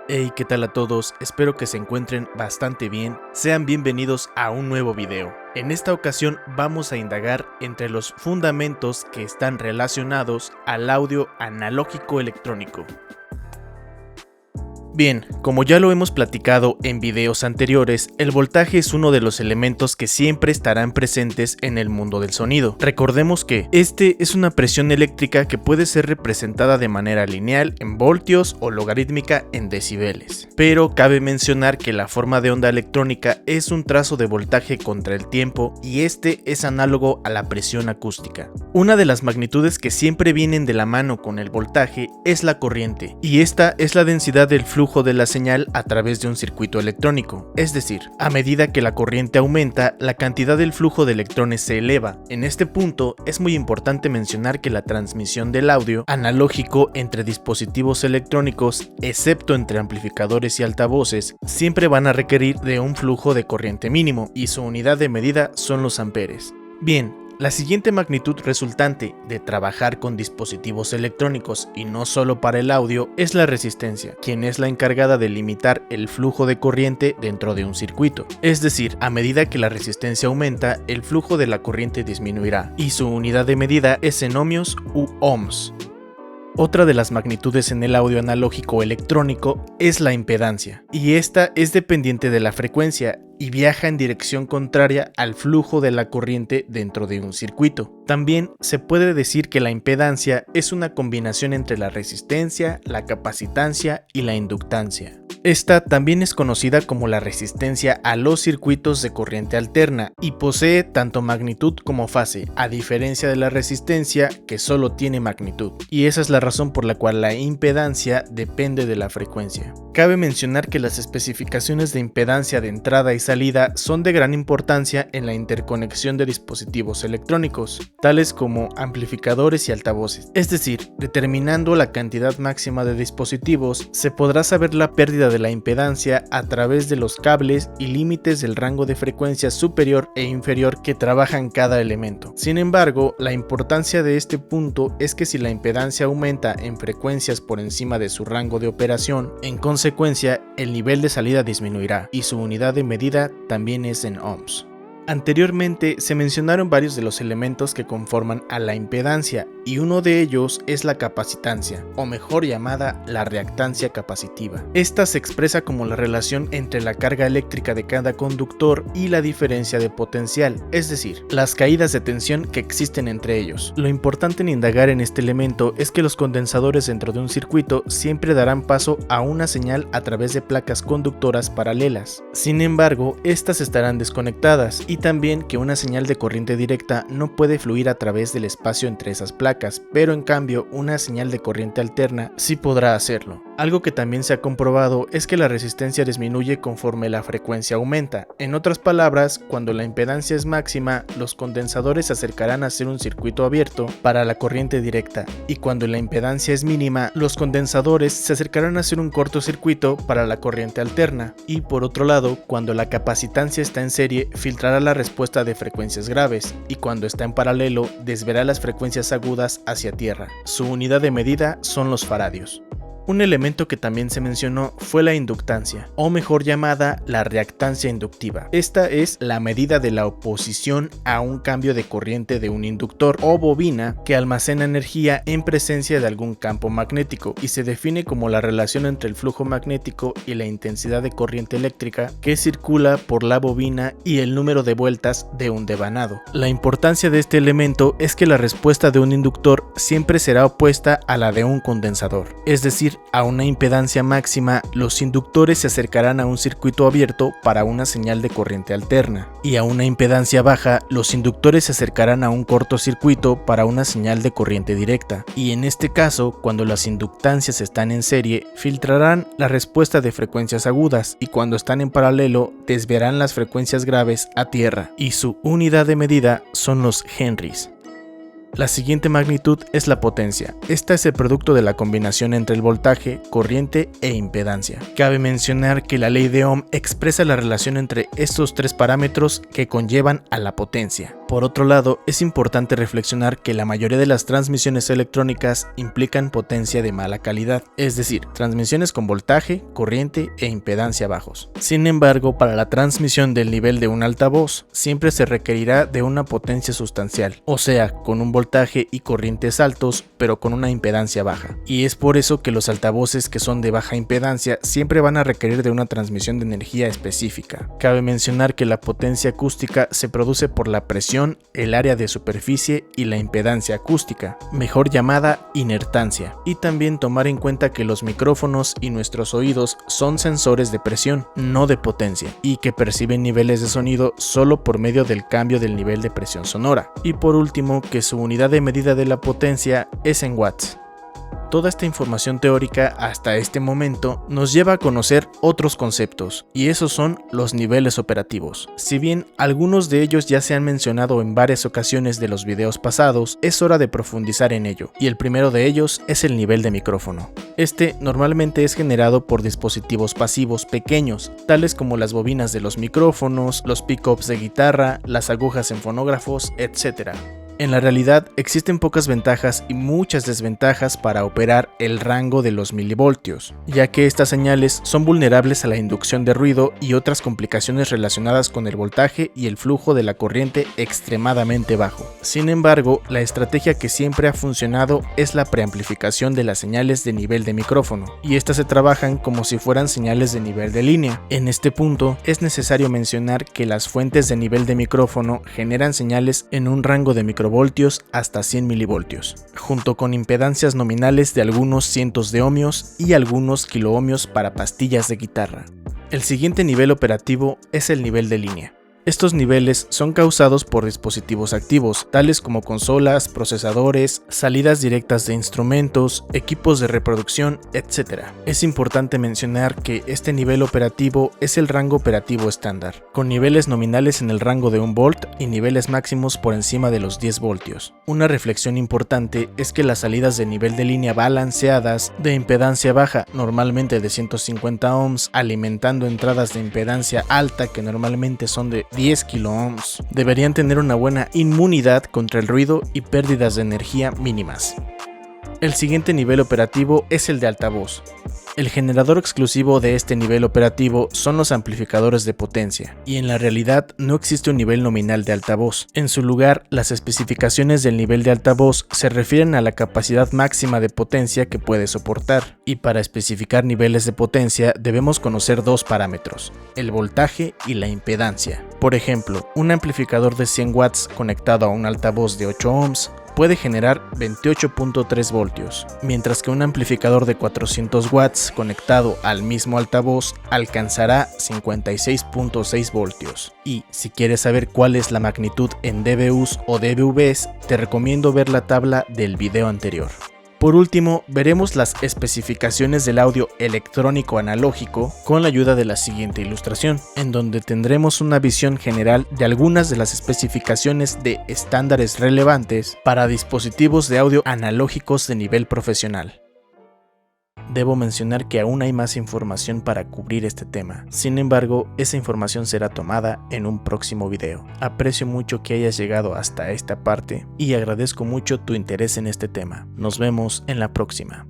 Hey, ¿qué tal a todos? Espero que se encuentren bastante bien. Sean bienvenidos a un nuevo video. En esta ocasión vamos a indagar entre los fundamentos que están relacionados al audio analógico electrónico. Bien, como ya lo hemos platicado en videos anteriores, el voltaje es uno de los elementos que siempre estarán presentes en el mundo del sonido. Recordemos que este es una presión eléctrica que puede ser representada de manera lineal en voltios o logarítmica en decibeles. Pero cabe mencionar que la forma de onda electrónica es un trazo de voltaje contra el tiempo y este es análogo a la presión acústica. Una de las magnitudes que siempre vienen de la mano con el voltaje es la corriente, y esta es la densidad del flujo de la señal a través de un circuito electrónico, es decir, a medida que la corriente aumenta, la cantidad del flujo de electrones se eleva. En este punto es muy importante mencionar que la transmisión del audio analógico entre dispositivos electrónicos, excepto entre amplificadores y altavoces, siempre van a requerir de un flujo de corriente mínimo y su unidad de medida son los amperes. Bien, la siguiente magnitud resultante de trabajar con dispositivos electrónicos y no solo para el audio es la resistencia, quien es la encargada de limitar el flujo de corriente dentro de un circuito. Es decir, a medida que la resistencia aumenta, el flujo de la corriente disminuirá y su unidad de medida es en ohmios u ohms. Otra de las magnitudes en el audio analógico electrónico es la impedancia, y esta es dependiente de la frecuencia y viaja en dirección contraria al flujo de la corriente dentro de un circuito. También se puede decir que la impedancia es una combinación entre la resistencia, la capacitancia y la inductancia. Esta también es conocida como la resistencia a los circuitos de corriente alterna y posee tanto magnitud como fase, a diferencia de la resistencia que solo tiene magnitud, y esa es la razón por la cual la impedancia depende de la frecuencia. Cabe mencionar que las especificaciones de impedancia de entrada y salida son de gran importancia en la interconexión de dispositivos electrónicos, tales como amplificadores y altavoces. Es decir, determinando la cantidad máxima de dispositivos, se podrá saber la pérdida de la impedancia a través de los cables y límites del rango de frecuencia superior e inferior que trabajan cada elemento. Sin embargo, la importancia de este punto es que si la impedancia aumenta en frecuencias por encima de su rango de operación, en consecuencia, el nivel de salida disminuirá y su unidad de medida también es en ohms. Anteriormente se mencionaron varios de los elementos que conforman a la impedancia y uno de ellos es la capacitancia, o mejor llamada la reactancia capacitiva. Esta se expresa como la relación entre la carga eléctrica de cada conductor y la diferencia de potencial, es decir, las caídas de tensión que existen entre ellos. Lo importante en indagar en este elemento es que los condensadores dentro de un circuito siempre darán paso a una señal a través de placas conductoras paralelas. Sin embargo, estas estarán desconectadas y también que una señal de corriente directa no puede fluir a través del espacio entre esas placas, pero en cambio una señal de corriente alterna sí podrá hacerlo. Algo que también se ha comprobado es que la resistencia disminuye conforme la frecuencia aumenta. En otras palabras, cuando la impedancia es máxima, los condensadores se acercarán a ser un circuito abierto para la corriente directa, y cuando la impedancia es mínima, los condensadores se acercarán a ser un cortocircuito para la corriente alterna. Y por otro lado, cuando la capacitancia está en serie, filtrará la respuesta de frecuencias graves, y cuando está en paralelo, desviará las frecuencias agudas hacia tierra. Su unidad de medida son los faradios. Un elemento que también se mencionó fue la inductancia, o mejor llamada la reactancia inductiva. Esta es la medida de la oposición a un cambio de corriente de un inductor o bobina que almacena energía en presencia de algún campo magnético y se define como la relación entre el flujo magnético y la intensidad de corriente eléctrica que circula por la bobina y el número de vueltas de un devanado. La importancia de este elemento es que la respuesta de un inductor siempre será opuesta a la de un condensador, es decir, a una impedancia máxima, los inductores se acercarán a un circuito abierto para una señal de corriente alterna, y a una impedancia baja, los inductores se acercarán a un cortocircuito para una señal de corriente directa, y en este caso, cuando las inductancias están en serie, filtrarán la respuesta de frecuencias agudas, y cuando están en paralelo, desviarán las frecuencias graves a tierra, y su unidad de medida son los henrys. La siguiente magnitud es la potencia. Esta es el producto de la combinación entre el voltaje, corriente e impedancia. Cabe mencionar que la ley de Ohm expresa la relación entre estos tres parámetros que conllevan a la potencia. Por otro lado, es importante reflexionar que la mayoría de las transmisiones electrónicas implican potencia de mala calidad, es decir, transmisiones con voltaje, corriente e impedancia bajos. Sin embargo, para la transmisión del nivel de un altavoz, siempre se requerirá de una potencia sustancial, o sea, con un voltaje y corrientes altos, pero con una impedancia baja. Y es por eso que los altavoces que son de baja impedancia siempre van a requerir de una transmisión de energía específica. Cabe mencionar que la potencia acústica se produce por la presión, el área de superficie y la impedancia acústica, mejor llamada inertancia, y también tomar en cuenta que los micrófonos y nuestros oídos son sensores de presión, no de potencia, y que perciben niveles de sonido solo por medio del cambio del nivel de presión sonora. Y por último, que su unidad de medida de la potencia es en watts. Toda esta información teórica hasta este momento nos lleva a conocer otros conceptos, y esos son los niveles operativos. Si bien algunos de ellos ya se han mencionado en varias ocasiones de los videos pasados, es hora de profundizar en ello, y el primero de ellos es el nivel de micrófono. Este normalmente es generado por dispositivos pasivos pequeños, tales como las bobinas de los micrófonos, los pickups de guitarra, las agujas en fonógrafos, etc. En la realidad, existen pocas ventajas y muchas desventajas para operar el rango de los milivoltios, ya que estas señales son vulnerables a la inducción de ruido y otras complicaciones relacionadas con el voltaje y el flujo de la corriente extremadamente bajo. Sin embargo, la estrategia que siempre ha funcionado es la preamplificación de las señales de nivel de micrófono, y estas se trabajan como si fueran señales de nivel de línea. En este punto, es necesario mencionar que las fuentes de nivel de micrófono generan señales en un rango de microvoltios hasta 100 milivoltios, junto con impedancias nominales de algunos cientos de ohmios y algunos kiloohmios para pastillas de guitarra. El siguiente nivel operativo es el nivel de línea. Estos niveles son causados por dispositivos activos, tales como consolas, procesadores, salidas directas de instrumentos, equipos de reproducción, etc. Es importante mencionar que este nivel operativo es el rango operativo estándar, con niveles nominales en el rango de 1 volt y niveles máximos por encima de los 10 voltios. Una reflexión importante es que las salidas de nivel de línea balanceadas de impedancia baja, normalmente de 150 ohms, alimentando entradas de impedancia alta que normalmente son de 10 kiloohms, deberían tener una buena inmunidad contra el ruido y pérdidas de energía mínimas. El siguiente nivel operativo es el de altavoz. El generador exclusivo de este nivel operativo son los amplificadores de potencia, y en la realidad no existe un nivel nominal de altavoz. En su lugar, las especificaciones del nivel de altavoz se refieren a la capacidad máxima de potencia que puede soportar, y para especificar niveles de potencia debemos conocer dos parámetros: el voltaje y la impedancia. Por ejemplo, un amplificador de 100 watts conectado a un altavoz de 8 ohms puede generar 28.3 voltios, mientras que un amplificador de 400 watts conectado al mismo altavoz alcanzará 56.6 voltios. Y si quieres saber cuál es la magnitud en dBus o dBVs, te recomiendo ver la tabla del video anterior. Por último, veremos las especificaciones del audio electrónico analógico con la ayuda de la siguiente ilustración, en donde tendremos una visión general de algunas de las especificaciones de estándares relevantes para dispositivos de audio analógicos de nivel profesional. Debo mencionar que aún hay más información para cubrir este tema, sin embargo, esa información será tomada en un próximo video. Aprecio mucho que hayas llegado hasta esta parte y agradezco mucho tu interés en este tema. Nos vemos en la próxima.